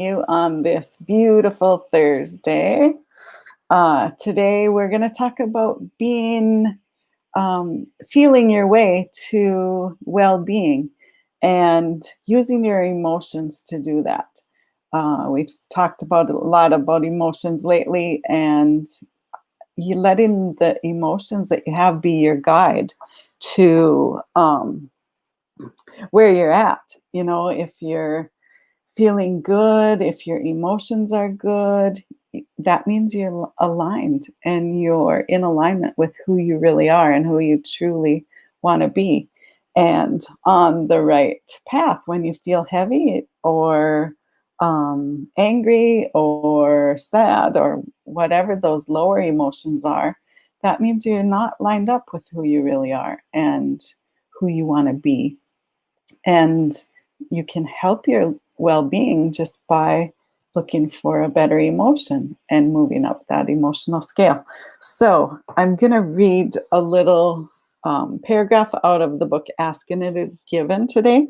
you on this beautiful Thursday. Today, we're going to talk about feeling your way to well being and using your emotions to do that. We've talked about a lot about emotions lately, and you letting the emotions that you have be your guide to where you're at. If you're feeling good, if your emotions are good, that means you're aligned and you're in alignment with who you really are and who you truly want to be and on the right path. When you feel heavy or angry or sad or whatever those lower emotions are, that means you're not lined up with who you really are and who you want to be. And you can help your well-being just by looking for a better emotion and moving up that emotional scale. So I'm going to read a little paragraph out of the book Ask and It Is Given today.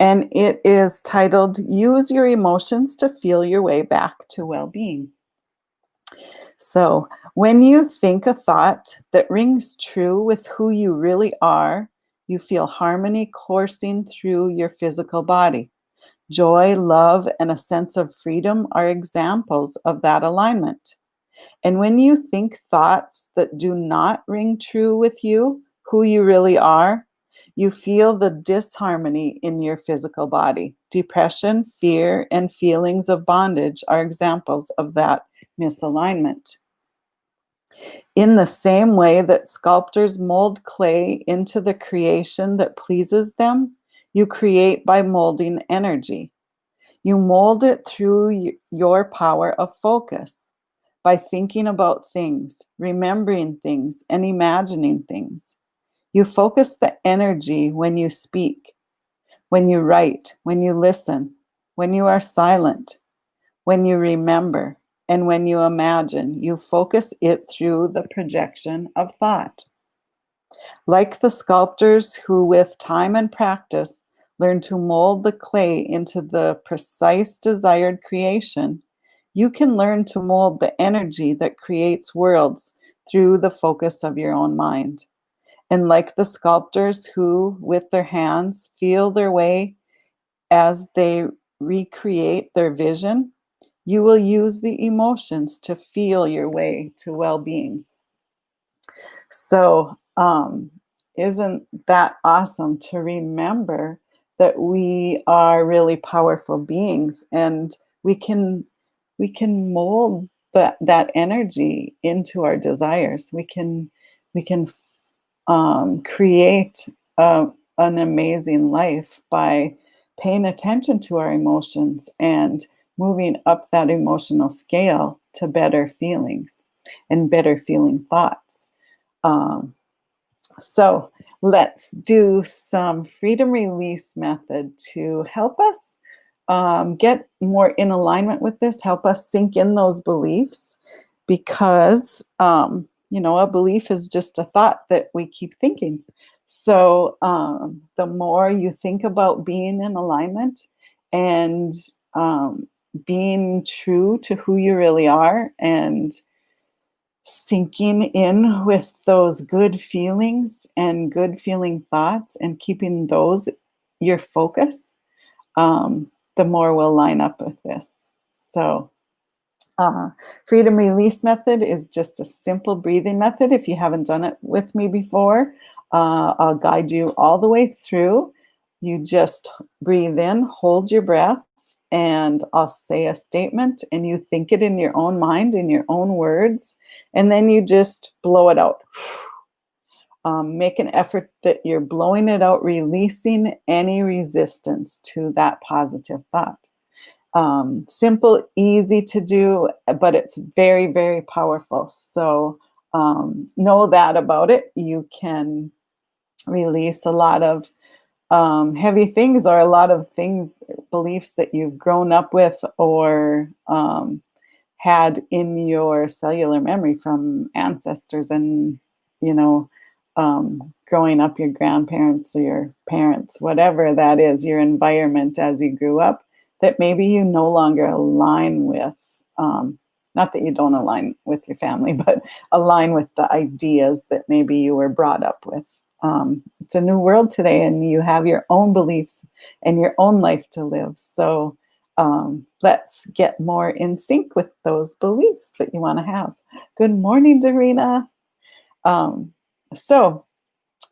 And it is titled, Use Your Emotions to Feel Your Way Back to Well-Being. So when you think a thought that rings true with who you really are, you feel harmony coursing through your physical body. Joy, love, and a sense of freedom are examples of that alignment. And when you think thoughts that do not ring true with you, who you really are, you feel the disharmony in your physical body. Depression, fear, and feelings of bondage are examples of that misalignment. In the same way that sculptors mold clay into the creation that pleases them, you create by molding energy. You mold it through your power of focus, by thinking about things, remembering things, and imagining things. You focus the energy when you speak, when you write, when you listen, when you are silent, when you remember, and when you imagine. You focus it through the projection of thought. Like the sculptors who, with time and practice, learn to mold the clay into the precise desired creation, you can learn to mold the energy that creates worlds through the focus of your own mind. And like the sculptors who, with their hands, feel their way as they recreate their vision, you will use the emotions to feel your way to well-being. So, isn't that awesome to remember that we are really powerful beings and we can mold that energy into our desires. We can create an amazing life by paying attention to our emotions and moving up that emotional scale to better feelings and better feeling thoughts. So let's do some freedom release method to help us get more in alignment with this, help us sink in those beliefs, because, a belief is just a thought that we keep thinking. So the more you think about being in alignment and being true to who you really are and sinking in with those good feelings and good feeling thoughts and keeping those your focus, the more we'll line up with this. So freedom release method is just a simple breathing method. If you haven't done it with me before, I'll guide you all the way through. You just breathe in, hold your breath, and I'll say a statement and you think it in your own mind, in your own words, and then you just blow it out. Make an effort that you're blowing it out, releasing any resistance to that positive thought. Simple, easy to do, but it's very, very powerful. So know that about it. You can release a lot of heavy things or a lot of things, beliefs that you've grown up with or had in your cellular memory from ancestors and, growing up, your grandparents or your parents, whatever that is, your environment as you grew up. that maybe you no longer align with. Um, Not that you don't align with your family, but align with the ideas that maybe you were brought up with. It's a new world today, and you have your own beliefs and your own life to live. So let's get more in sync with those beliefs that you want to have. Good morning, Darina. Um, so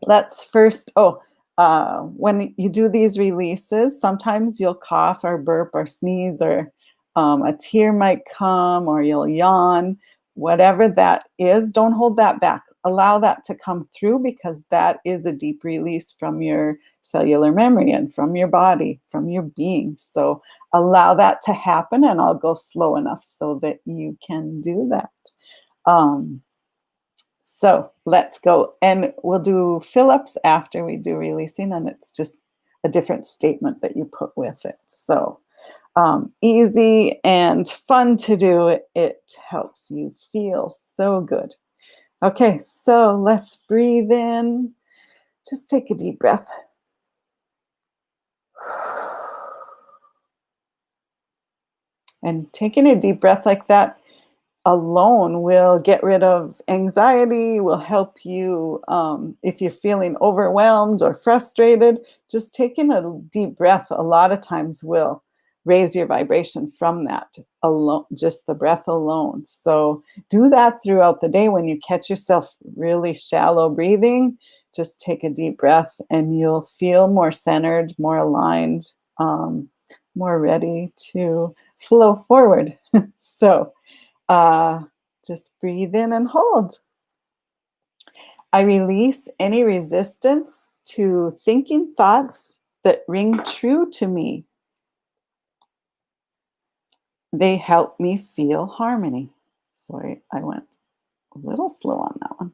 let's first, when you do these releases, sometimes you'll cough or burp or sneeze, or a tear might come, or you'll yawn. Whatever that is, don't hold that back. Allow that to come through, because that is a deep release from your cellular memory and from your body, from your being. So allow that to happen, and I'll go slow enough so that you can do that. Um, so let's go. And we'll do fill-ups after we do releasing, and it's just a different statement that you put with it. So easy and fun to do. It helps you feel so good. Okay, so let's breathe in. Just take a deep breath. And taking a deep breath like that alone will get rid of anxiety, will help you if you're feeling overwhelmed or frustrated. Just taking a deep breath a lot of times will raise your vibration from that alone, just the breath alone. So do that throughout the day. When you catch yourself really shallow breathing, just take a deep breath and you'll feel more centered, more aligned, more ready to flow forward. So uh, just breathe in and hold. I release any resistance to thinking thoughts that ring true to me. They help me feel harmony. Sorry, I went a little slow on that one.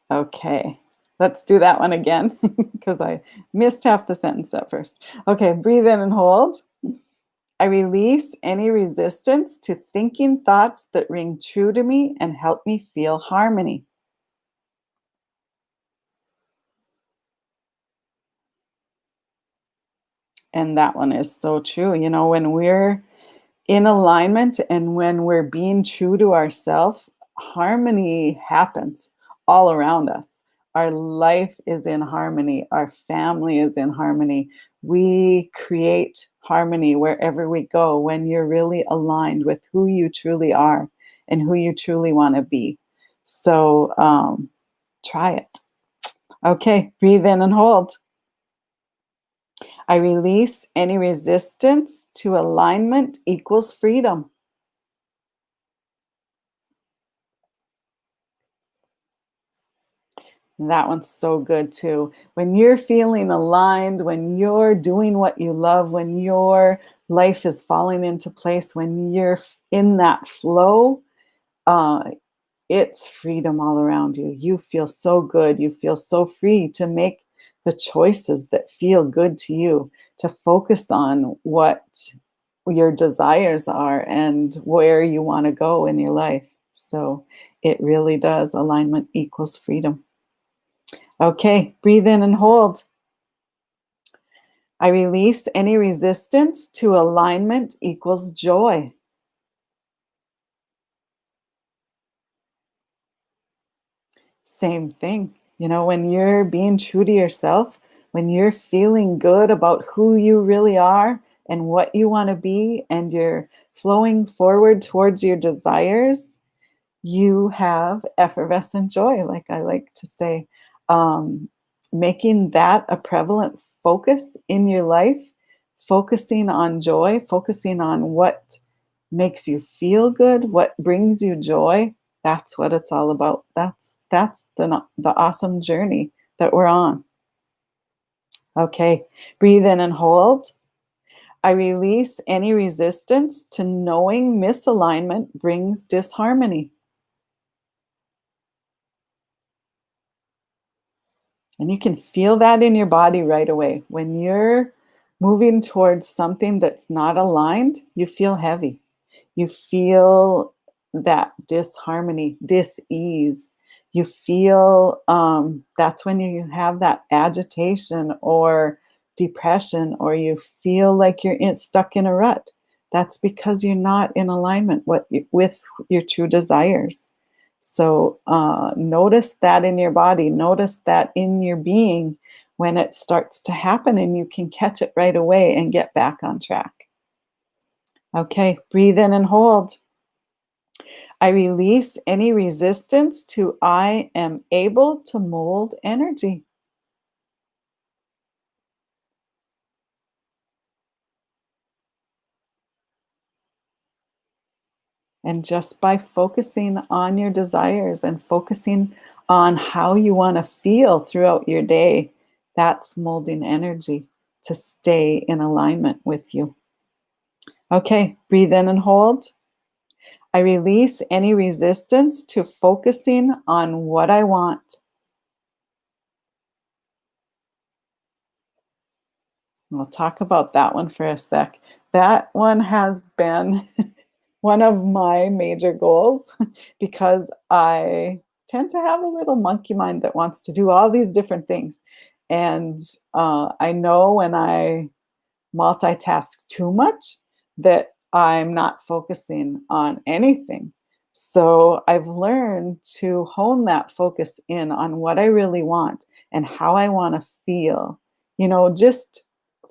Okay, let's do that one again because I missed half the sentence at first. Okay, breathe in and hold. I release any resistance to thinking thoughts that ring true to me and help me feel harmony. And that one is so true. You know, when we're in alignment and when we're being true to ourselves, harmony happens all around us. Our life is in harmony. Our family is in harmony. We create harmony wherever we go when you're really aligned with who you truly are and who you truly want to be. So try it. Okay, breathe in and hold. I release any resistance to alignment equals freedom. That one's so good too. When you're feeling aligned, when you're doing what you love, when your life is falling into place, when you're in that flow, uh, it's freedom all around you. You feel so good. You feel so free to make the choices that feel good to you, to focus on what your desires are and where you want to go in your life. So it really does. Alignment equals freedom. Okay, breathe in and hold. I release any resistance to alignment equals joy. Same thing. You know, when you're being true to yourself, when you're feeling good about who you really are and what you want to be, and you're flowing forward towards your desires, you have effervescent joy, like I like to say. Um, Making that a prevalent focus in your life, focusing on joy, focusing on what makes you feel good, what brings you joy. That's what it's all about. That's the awesome journey that we're on. Okay, breathe in and hold. I release any resistance to knowing misalignment brings disharmony. And you can feel that in your body right away. When you're moving towards something that's not aligned, you feel heavy. You feel that disharmony, dis-ease. you feel that's when you have that agitation or depression, or you feel like you're stuck in a rut. That's because you're not in alignment with your true desires. So notice that in your body, notice that in your being when it starts to happen, and you can catch it right away and get back on track. Okay, breathe in and hold. I release any resistance to I am able to mold energy. And just by focusing on your desires and focusing on how you want to feel throughout your day, that's molding energy to stay in alignment with you. Okay, breathe in and hold. I release any resistance to focusing on what I want. We'll talk about that one for a sec. That one has been one of my major goals because I tend to have a little monkey mind that wants to do all these different things. And I know when I multitask too much that I'm not focusing on anything. So I've learned to hone that focus in on what I really want and how I want to feel. Just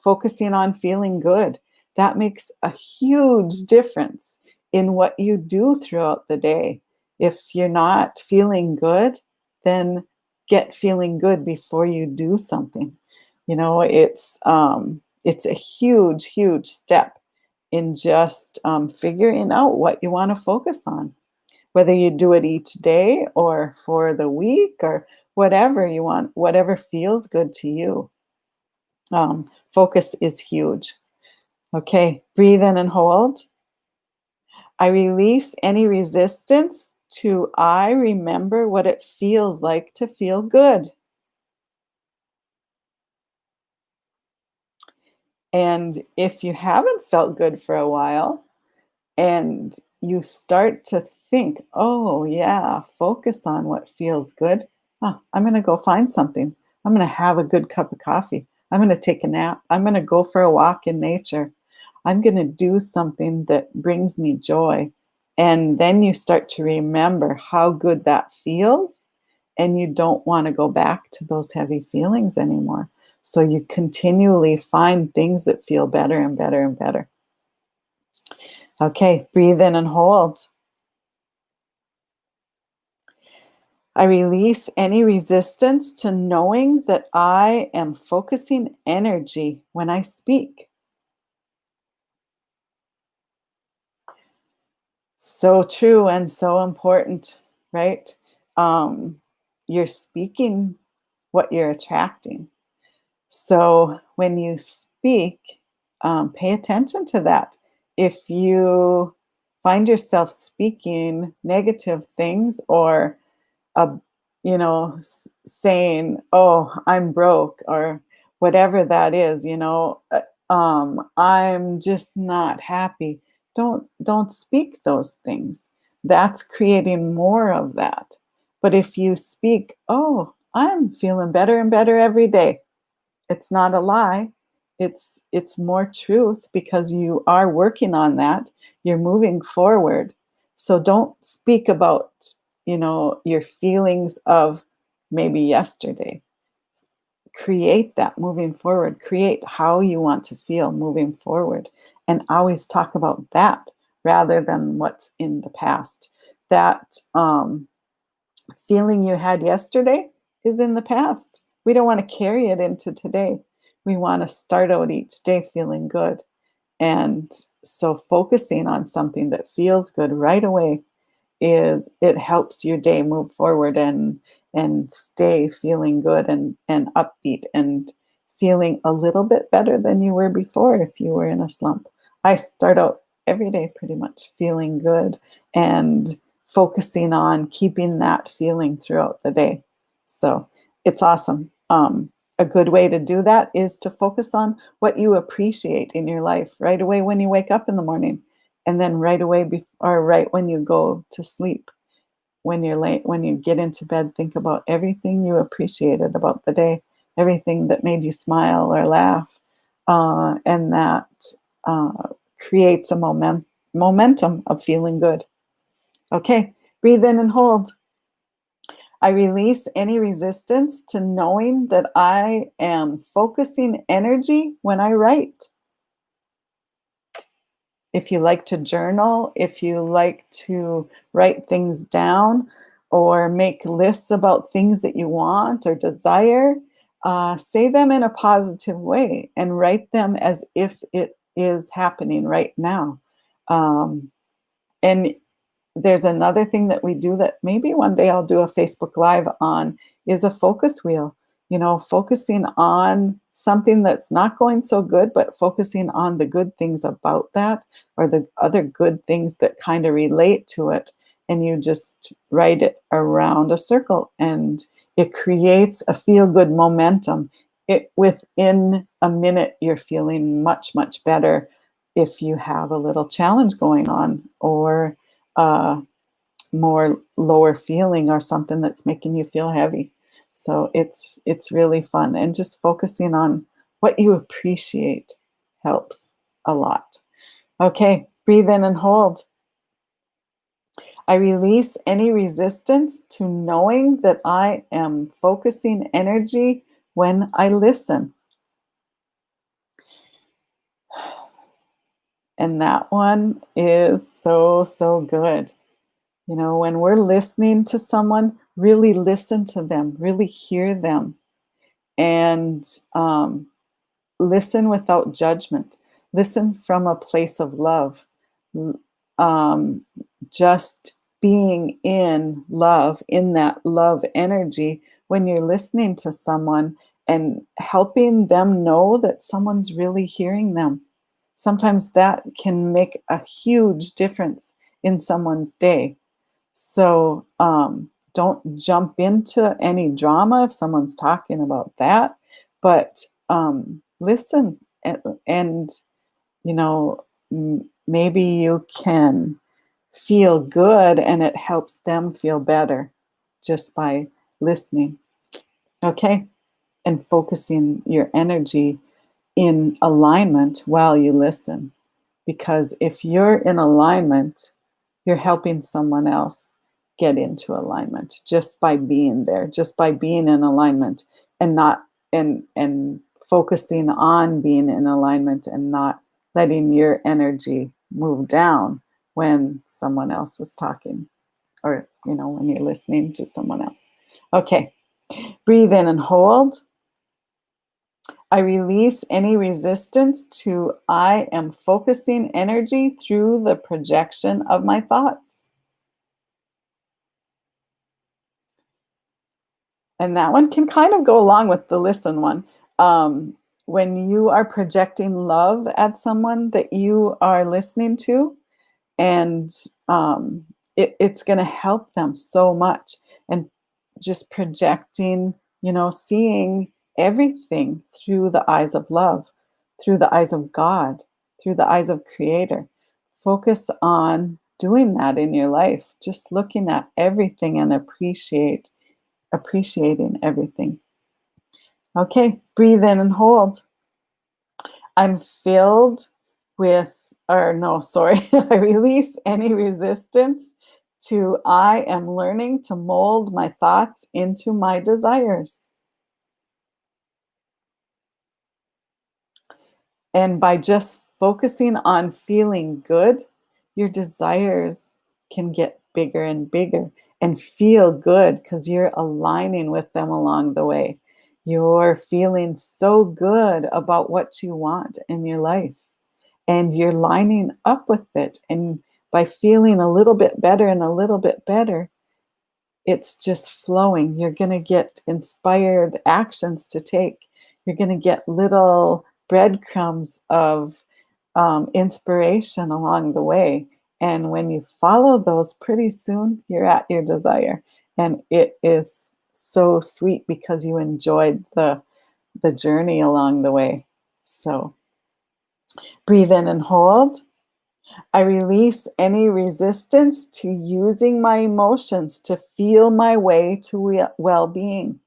focusing on feeling good. That makes a huge difference in what you do throughout the day. If you're not feeling good, then get feeling good before you do something. It's a huge, huge step in just figuring out what you want to focus on, whether you do it each day or for the week or whatever you want, whatever feels good to you. Focus is huge. Okay, breathe in and hold. I release any resistance to I remember what it feels like to feel good. And if you haven't felt good for a while, and you start to think, oh, yeah, focus on what feels good. Oh, I'm going to go find something. I'm going to have a good cup of coffee. I'm going to take a nap. I'm going to go for a walk in nature. I'm going to do something that brings me joy. And then you start to remember how good that feels. And you don't want to go back to those heavy feelings anymore. So you continually find things that feel better and better and better. Okay, breathe in and hold. I release any resistance to knowing that I am focusing energy when I speak. So true and so important, right? Um, you're speaking what you're attracting. So when you speak, pay attention to that. If you find yourself speaking negative things or a saying, oh, I'm broke, or whatever that is, I'm just not happy. Don't speak those things. That's creating more of that. But if you speak, oh, I'm feeling better and better every day, it's not a lie. It's more truth because you are working on that. You're moving forward. So don't speak about, your feelings of maybe yesterday. Create that moving forward. Create how you want to feel moving forward, and always talk about that rather than what's in the past. That feeling you had yesterday is in the past. We don't want to carry it into today. We want to start out each day feeling good. And so focusing on something that feels good right away it helps your day move forward and stay feeling good and upbeat and feeling a little bit better than you were before if you were in a slump. I start out every day pretty much feeling good and focusing on keeping that feeling throughout the day. So it's awesome. A good way to do that is to focus on what you appreciate in your life right away when you wake up in the morning, and then right away or right when you go to sleep. when you get into bed, think about everything you appreciated about the day, everything that made you smile or laugh, and that uh, creates a momentum of feeling good. Okay, breathe in and hold. I release any resistance to knowing that I am focusing energy when I write. If you like to journal, if you like to write things down or make lists about things that you want or desire, say them in a positive way and write them as if it is happening right now. Um, and there's another thing that we do that maybe one day I'll do a Facebook Live on is a focus wheel. You know, focusing on something that's not going so good, but focusing on the good things about that or the other good things that kind of relate to it. And you just write it around a circle and it creates a feel good momentum. Within a minute, you're feeling much, much better if you have a little challenge going on or uh, more lower feeling or something that's making you feel heavy. So it's really fun and just focusing on what you appreciate helps a lot. Okay, breathe in and hold. I release any resistance to knowing that I am focusing energy when I listen. And that one is so, so good. You know, when we're listening to someone, really listen to them, really hear them, and listen without judgment. Listen from a place of love. Um, just being in love, in that love energy, when you're listening to someone and helping them know that someone's really hearing them. Sometimes that can make a huge difference in someone's day. So don't jump into any drama if someone's talking about that, but listen and you know, maybe you can feel good and it helps them feel better just by listening. Okay. And focusing your energy in alignment while you listen. Because if you're in alignment, you're helping someone else get into alignment just by being there, just by being in alignment and not and focusing on being in alignment and not letting your energy move down when someone else is talking or you know when you're listening to someone else. Okay. Breathe in and hold. I release any resistance to I am focusing energy through the projection of my thoughts. And that one can kind of go along with the listen one. When you are projecting love at someone that you are listening to, and it's going to help them so much. And just projecting, you know, seeing everything through the eyes of love, through the eyes of God, through the eyes of Creator. Focus on doing that in your life, just looking at everything and appreciating everything. Okay, breathe in and hold. I'm filled with, or no, sorry, I release any resistance to I am learning to mold my thoughts into my desires. And by just focusing on feeling good, your desires can get bigger and bigger and feel good because you're aligning with them along the way. You're feeling so good about what you want in your life and you're lining up with it. And by feeling a little bit better and a little bit better, it's just flowing. You're going to get inspired actions to take. You're going to get little breadcrumbs of inspiration along the way. And when you follow those, pretty soon you're at your desire. And it is so sweet because you enjoyed the journey along the way. So breathe in and hold. I release any resistance to using my emotions to feel my way to well being.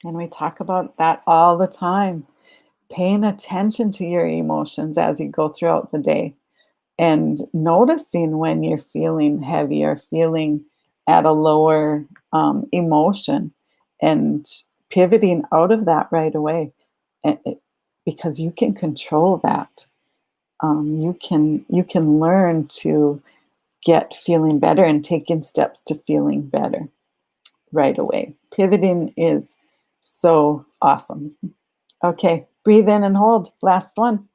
And we talk about that all the time. Paying attention to your emotions as you go throughout the day and noticing when you're feeling heavy or feeling at a lower emotion and pivoting out of that right away. Because you can control that. You can learn to get feeling better and taking steps to feeling better right away. Pivoting is so awesome. Okay, breathe in and hold. Last one.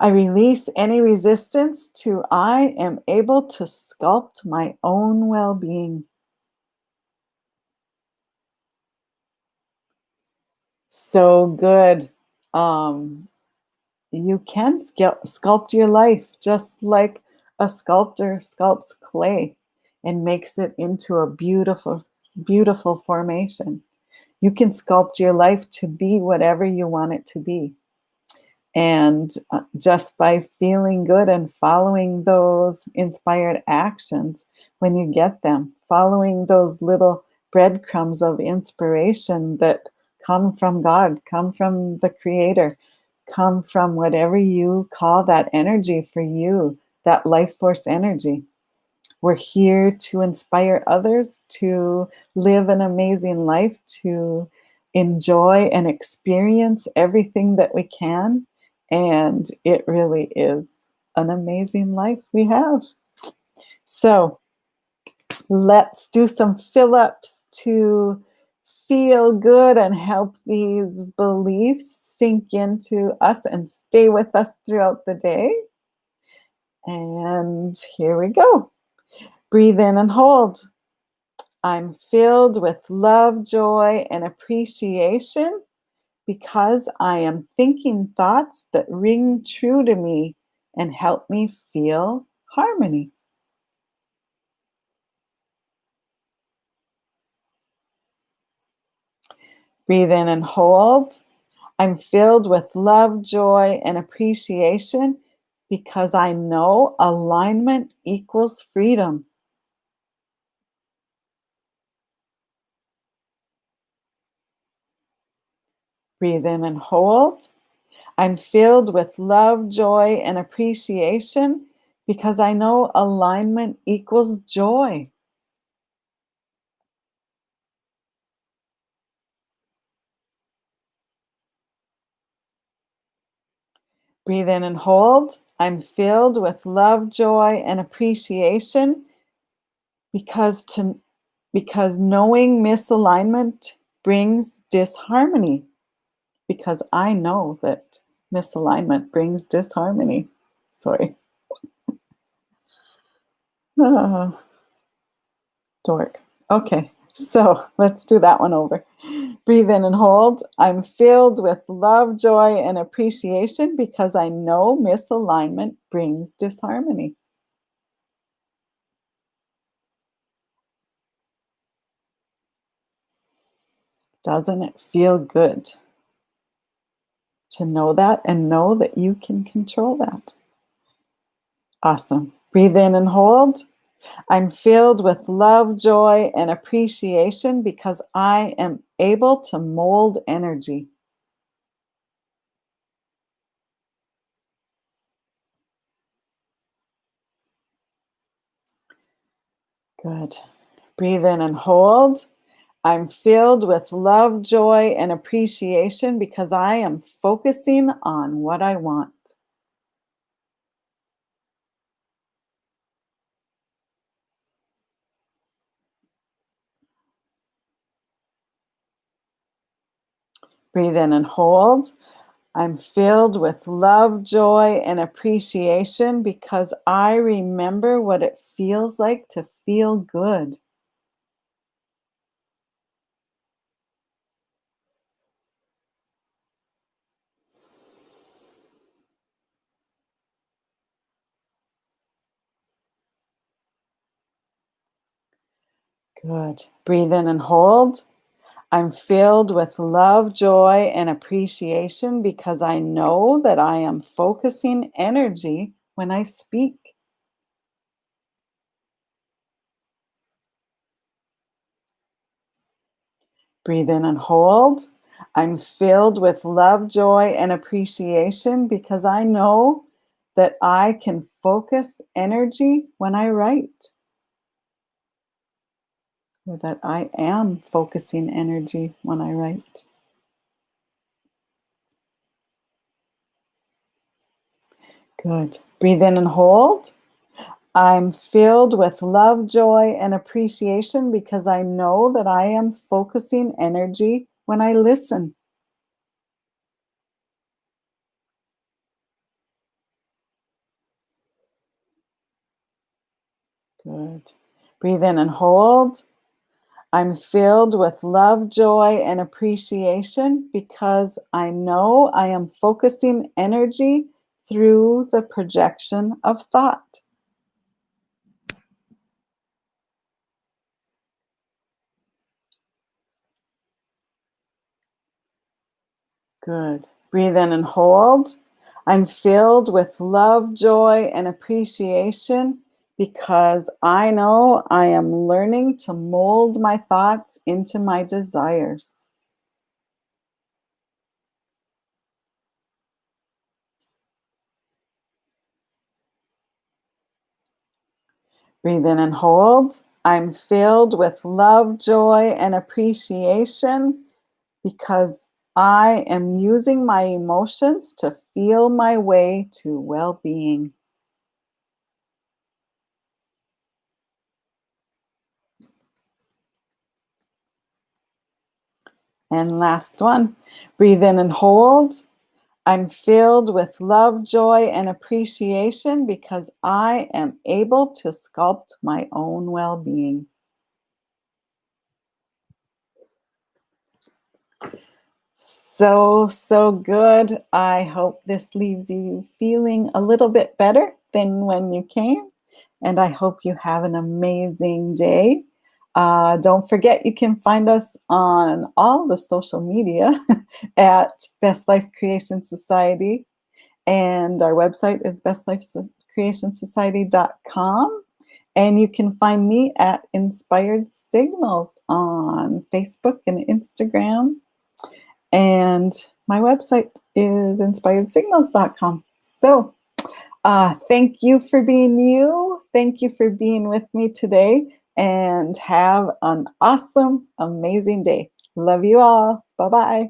I release any resistance to I am able to sculpt my own well being. So good. Um, you can sculpt your life just like a sculptor sculpts clay and makes it into a beautiful, beautiful formation. You can sculpt your life to be whatever you want it to be. And just by feeling good and following those inspired actions when you get them, following those little breadcrumbs of inspiration that come from God, come from the Creator, come from whatever you call that energy for you, that life force energy. We're here to inspire others to live an amazing life, to enjoy and experience everything that we can. And it really is an amazing life we have. So let's do some fill ups to feel good and help these beliefs sink into us and stay with us throughout the day. And here we go. Breathe in and hold. I'm filled with love, joy, and appreciation because I am thinking thoughts that ring true to me and help me feel harmony. Breathe in and hold. I'm filled with love, joy, and appreciation because I know alignment equals freedom. Breathe in and hold. I'm filled with love, joy, and appreciation because I know alignment equals joy. Breathe in and hold. I'm filled with love, joy, and appreciation because to because knowing misalignment brings disharmony. Because I know that misalignment brings disharmony. Sorry. Ah, dork. Okay, so let's do that one over. Breathe in and hold. I'm filled with love, joy, and appreciation because I know misalignment brings disharmony. Doesn't it feel good to know that and know that you can control that? Awesome. Breathe in and hold. I'm filled with love, joy, and appreciation because I am able to mold energy. Good. Breathe in and hold. I'm filled with love, joy, and appreciation because I am focusing on what I want. Breathe in and hold. I'm filled with love, joy, and appreciation because I remember what it feels like to feel good. Good. Breathe in and hold. I'm filled with love, joy, and appreciation because I know that I am focusing energy when I speak. Breathe in and hold. I'm filled with love, joy, and appreciation because I know that I can focus energy when I write, or that I am focusing energy when I write. Good. Breathe in and hold. I'm filled with love, joy, and appreciation because I know that I am focusing energy when I listen. Good. Breathe in and hold. I'm filled with love, joy, and appreciation because I know I am focusing energy through the projection of thought. Good. Breathe in and hold. I'm filled with love, joy, and appreciation because I know I am learning to mold my thoughts into my desires. Breathe in and hold. I'm filled with love, joy, and appreciation because I am using my emotions to feel my way to well being. And last one, breathe in and hold. I'm filled with love, joy, and appreciation because I am able to sculpt my own well being. So good. I hope this leaves you feeling a little bit better than when you came. And I hope you have an amazing day. Don't forget, you can find us on all the social media at Best Life Creation Society. And our website is bestlifecreationsociety.com. And you can find me at Inspired Signals on Facebook and Instagram. And my website is inspiredsignals.com. So thank you for being you. Thank you for being with me today. And have an awesome, amazing day. Love you all. Bye bye.